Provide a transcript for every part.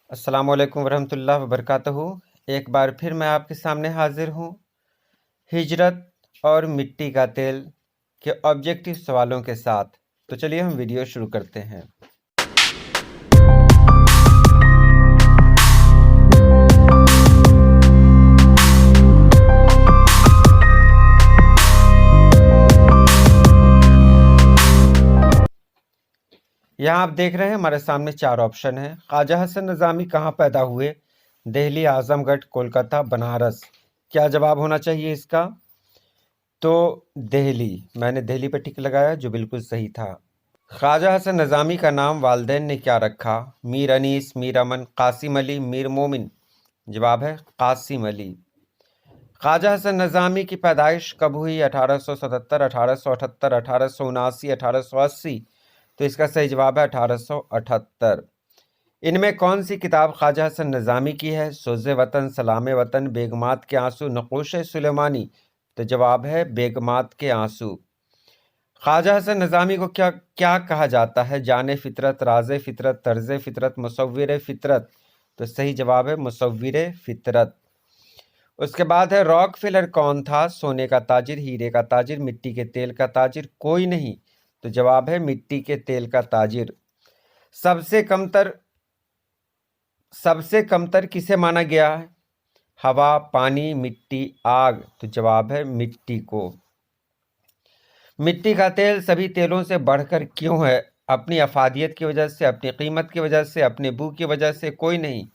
अस्सलाम वालेकुम वरहमतुल्लाह वबरकातुहू। एक बार फिर मैं आपके सामने हाजिर हूँ हिजरत और मिट्टी का तेल के ऑब्जेक्टिव सवालों के साथ। तो चलिए हम वीडियो शुरू करते हैं। यहाँ आप देख रहे हैं हमारे सामने चार ऑप्शन है। ख्वाजा हसन निज़ामी कहाँ पैदा हुए? दिल्ली, आजमगढ़, कोलकाता, बनारस। क्या जवाब होना चाहिए इसका? तो दिल्ली। मैंने दिल्ली पर टिक लगाया जो बिल्कुल सही था। ख्वाजा हसन निज़ामी का नाम वालिदैन ने क्या रखा? मीर अनीस, मीर अमन, कासिम अली, मीर मोमिन। जवाब है कासिम अली। ख्वाजा हसन निज़ामी की पैदाइश कब हुई? 1877, 1878, 1879, 1880। तो इसका सही जवाब है 1878। इनमें कौन सी किताब ख्वाजा हसन निज़ामी की है? सोज़े वतन, सलाम वतन, बेगमात के आंसू, नक़ूश सुलेमानी। तो जवाब है बेगमात के आंसू। ख्वाजा हसन निज़ामी को क्या क्या कहा जाता है? जाने फितरत, राज़े फितरत, तर्ज़े फितरत, मुसव्विर फितरत। तो सही जवाब है मुसव्विर फितरत। उसके बाद है रॉकफेलर कौन था? सोने का ताजिर, हीरे का ताजिर, मिट्टी के तेल का ताजिर, कोई नहीं। तो जवाब है मिट्टी के तेल का ताजिर। सबसे कमतर किसे माना गया है? हवा, पानी, मिट्टी, आग। तो जवाब है मिट्टी को। मिट्टी का तेल सभी तेलों से बढ़कर क्यों है? अपनी अफादियत की वजह से, अपनी कीमत की वजह से, अपने बू की वजह से, कोई नहीं।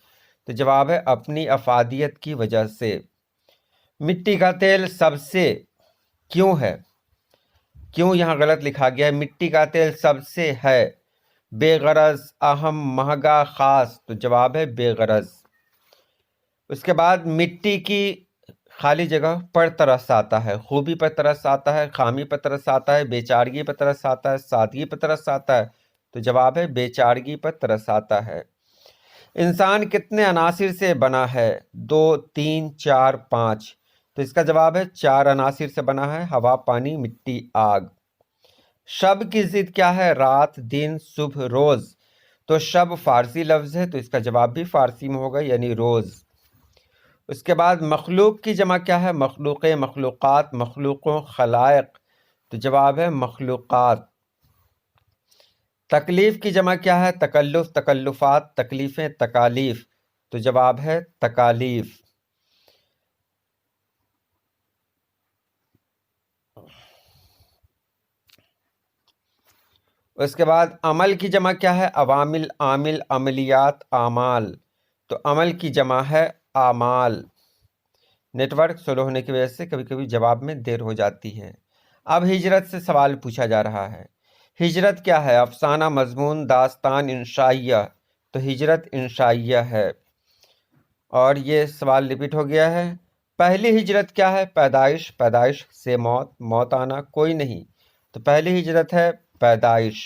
तो जवाब है अपनी अफादियत की वजह से। मिट्टी का तेल सबसे क्यों है? क्यों यहाँ गलत लिखा गया है? मिट्टी का तेल सबसे है बेगरज, अहम, महंगा, खास। तो जवाब है बेगरज। उसके बाद मिट्टी की खाली जगह पर तरस आता है। खूबी पर तरस आता है, खामी पर तरस आता है, बेचारगी पर तरस आता है, सादगी पर तरस आता है। तो जवाब है बेचारगी पर तरस आता है। इंसान कितने अनासिर से बना है? 2, 3, 4, 5। तो इसका जवाब है 4 अनासिर से बना है। हवा, पानी, मिट्टी, आग। शब की जिद क्या है? रात, दिन, सुबह, रोज। तो शब फारसी लफ्ज है तो इसका जवाब भी फारसी में होगा यानी रोज। उसके बाद मखलूक की जमा क्या है? मखलूक, मखलूक़ात, मखलूक़ों, खलाइक। तो जवाब है मखलूक़ात। तकलीफ की जमा क्या है? तकल्लुफ़, तकल्लुफ़ात, तकलीफ़ें, तकालीफ। तो जवाब है तकालीफ। उसके बाद अमल की जमा क्या है? अवामिल, आमिल, अमलियात, आमाल। तो अमल की जमा है आमाल। नेटवर्क स्लो होने की वजह से कभी कभी जवाब में देर हो जाती है। अब हिजरत से सवाल पूछा जा रहा है। हिजरत क्या है? अफसाना, मजमून, दास्तान, इंशाइया। तो हिजरत इंशाइया है। और ये सवाल रिपीट हो गया है। पहली हिजरत क्या है? पैदाइश, पैदाइश से मौत, मौत आना, कोई नहीं। तो पहली हिजरत है पैदाइश।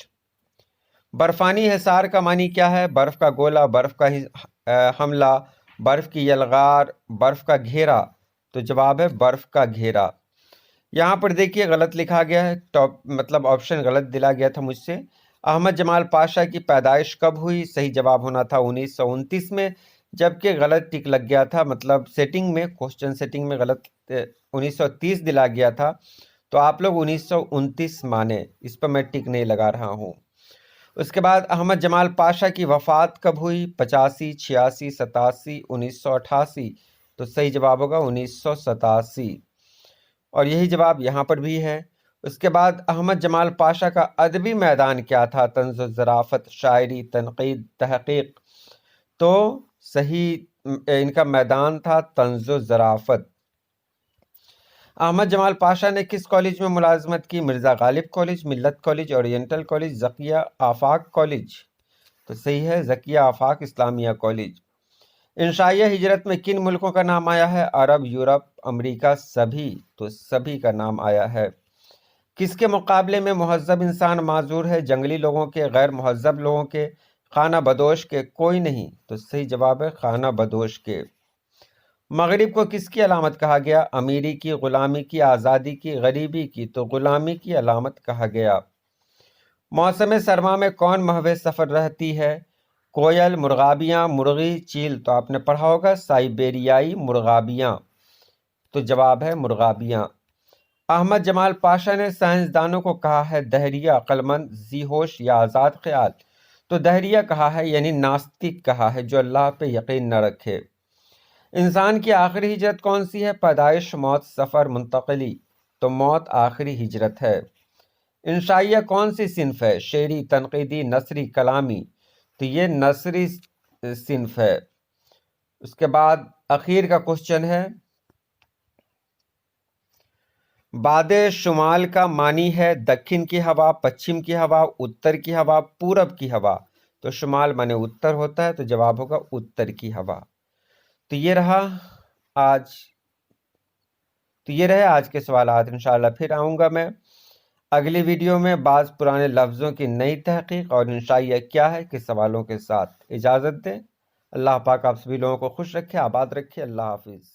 बर्फानी हिसार का मानी क्या है? बर्फ का गोला, बर्फ का हमला, बर्फ की यलगार, बर्फ का घेरा। तो जवाब है बर्फ का घेरा। यहाँ पर देखिए गलत लिखा गया है, टॉप मतलब ऑप्शन गलत दिला गया था मुझसे। अहमद जमाल पाशा की पैदाइश कब हुई? सही जवाब होना था 1929 में, जबकि गलत टिक लग गया था, मतलब सेटिंग में, क्वेश्चन सेटिंग में गलत 1930 दिला गया था। तो आप लोग 1929 माने, इस पर मैं टिक नहीं लगा रहा हूँ। उसके बाद अहमद जमाल पाशा की वफ़ात कब हुई? 85, 86, 87, 1988। तो सही जवाब होगा 1987। और यही जवाब यहाँ पर भी है। उसके बाद अहमद जमाल पाशा का अदबी मैदान क्या था? तंज़ ज़राफ़त, शायरी, तनक़ीद, तहक़ीक़। तो सही इनका मैदान था तंज़ ज़राफ़त। अहमद जमाल पाशा ने किस कॉलेज में मुलाजमत की? मिर्ज़ा गालिब कॉलेज, मिल्लत कॉलेज, ओरिएंटल कॉलेज, ज़किया आफाक कॉलेज। तो सही है ज़किया आफाक इस्लामिया कॉलेज। इंशाइया हिजरत में किन मुल्कों का नाम आया है? अरब, यूरोप, अमेरिका, सभी। तो सभी का नाम आया है। किसके मुकाबले में मुहज़्ज़ब इंसान माजूर है? जंगली लोगों के, गैर मुहज़्ज़ब लोगों के, खाना बदोश के, कोई नहीं। तो सही जवाब है खाना बदोश के। मगरिब को किसकी अलामत कहा गया? अमीरी की, ग़ुलामी की, आज़ादी की, गरीबी की। तो ग़ुलामी की अलामत कहा गया। मौसम सरमा में कौन महवे सफ़र रहती है? کوयल, مرغابیاں, مرغی, چیل. تو آپ نے پڑھا ہوگا سائبیریائی مرغابیاں. تو جواب ہے مرغابیاں. احمد جمال پاشا نے سائنسدانوں کو کہا ہے دہریہ, عقل مند, ذی ہوش یا آزاد خیال. تو دہریہ کہا ہے یعنی ناستک کہا ہے, جو اللہ پہ یقین نہ رکھے. انسان کی آخری ہجرت کون سی ہے؟ پیدائش, موت, سفر, منتقلی. تو موت آخری ہجرت ہے. انشائیہ کون سی صنف ہے؟ شعری, تنقیدی, نثری, کلامی. تو یہ نثری صنف ہے. اس کے بعد اخیر کا کوشچن ہے, باد شمال کا معنی ہے دکن کی ہوا, پچھم کی ہوا, اتر کی ہوا, پورب کی ہوا. تو شمال مانے اتر ہوتا ہے, تو جواب ہوگا اتر کی ہوا. تو یہ رہے آج کے سوالات. انشاءاللہ پھر آؤں گا میں اگلی ویڈیو میں بعض پرانے لفظوں کی نئی تحقیق اور انشائیہ کیا ہے کے سوالوں کے ساتھ. اجازت دیں. اللہ پاک آپ سبھی لوگوں کو خوش رکھے, آباد رکھے. اللہ حافظ.